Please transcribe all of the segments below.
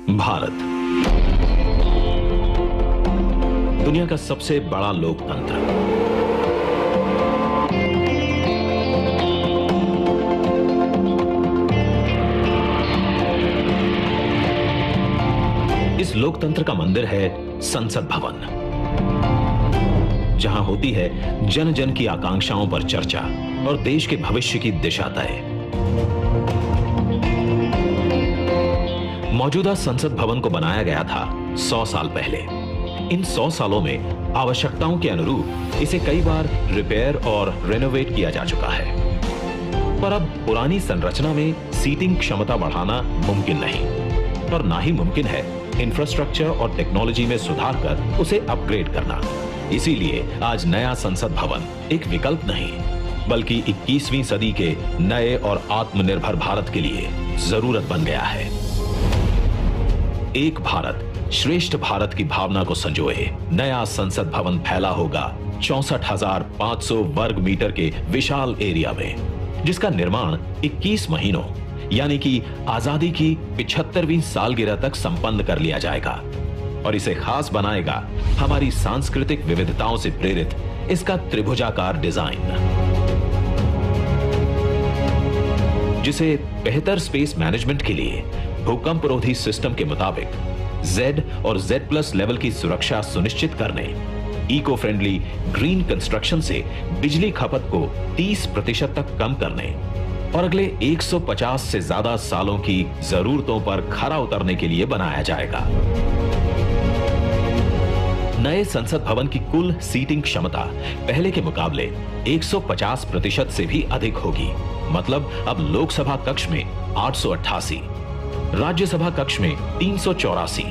भारत दुनिया का सबसे बड़ा लोकतंत्र। इस लोकतंत्र का मंदिर है संसद भवन, जहां होती है जन जन की आकांक्षाओं पर चर्चा और देश के भविष्य की दिशा तय। मौजूदा संसद भवन को बनाया गया था 100 साल पहले। इन 100 सालों में आवश्यकताओं के अनुरूप इसे कई बार रिपेयर और रेनोवेट किया जा चुका है, पर अब पुरानी संरचना में सीटिंग क्षमता बढ़ाना मुमकिन नहीं, और ना ही मुमकिन है इंफ्रास्ट्रक्चर और टेक्नोलॉजी में सुधार कर उसे अपग्रेड करना। इसीलिए आज नया संसद भवन एक विकल्प नहीं, बल्कि 21वीं सदी के नए और आत्मनिर्भर भारत के लिए जरूरत बन गया है। एक भारत श्रेष्ठ भारत की भावना को संजोए नया संसद भवन फैला होगा 64,500 वर्ग मीटर के विशाल एरिया में, जिसका निर्माण 21 महीनों यानी कि आजादी की 75वीं सालगिरह तक संपन्न कर लिया जाएगा। और इसे खास बनाएगा हमारी सांस्कृतिक विविधताओं से प्रेरित इसका त्रिभुजाकार डिजाइन, जिसे बेहतर स्पेस मैनेजमेंट के लिए भूकंपरोधी सिस्टम के मुताबिक Z और Z+ लेवल की सुरक्षा सुनिश्चित करने, इको फ्रेंडली ग्रीन कंस्ट्रक्शन से बिजली खपत को 30% तक कम करने और अगले 150 से ज्यादा सालों की जरूरतों पर खरा उतरने के लिए बनाया जाएगा। नए संसद भवन की कुल सीटिंग क्षमता पहले के मुकाबले 150% से भी अधिक होगी। मतलब अब लोकसभा कक्ष में 888, राज्यसभा कक्ष में 384,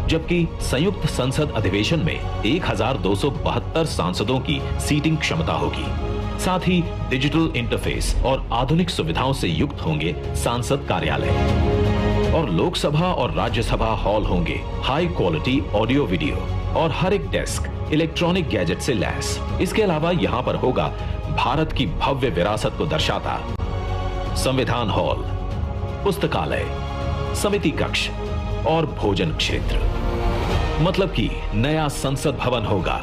जबकि संयुक्त संसद अधिवेशन में 1272 सांसदों की सीटिंग क्षमता होगी। साथ ही डिजिटल इंटरफेस और आधुनिक सुविधाओं से युक्त होंगे सांसद कार्यालय, और लोकसभा और राज्यसभा हॉल होंगे हाई क्वालिटी ऑडियो वीडियो और हर एक डेस्क इलेक्ट्रॉनिक गैजेट से लैस। इसके अलावा यहां पर होगा भारत की भव्य विरासत को दर्शाता संविधान हॉल, पुस्तकालय, समिति कक्ष और भोजन क्षेत्र। मतलब कि नया संसद भवन होगा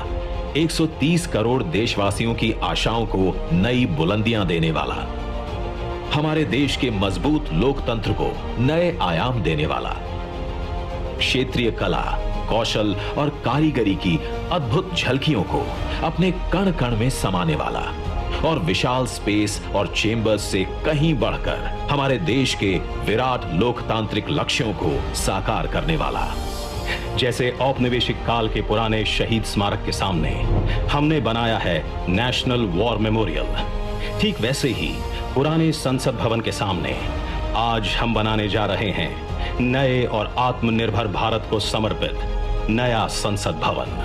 130 करोड़ देशवासियों की आशाओं को नई बुलंदियां देने वाला, हमारे देश के मजबूत लोकतंत्र को नए आयाम देने वाला, क्षेत्रीय कला, कौशल और कारीगरी की अद्भुत झलकियों को अपने कण कण में समाने वाला, और विशाल स्पेस और चेंबर्स से कहीं बढ़कर हमारे देश के विराट लोकतांत्रिक लक्ष्यों को साकार करने वाला। जैसे औपनिवेशिक काल के पुराने शहीद स्मारक के सामने हमने बनाया है नेशनल वॉर मेमोरियल, ठीक वैसे ही पुराने संसद भवन के सामने आज हम बनाने जा रहे हैं नए और आत्मनिर्भर भारत को समर्पित नया संसद भवन।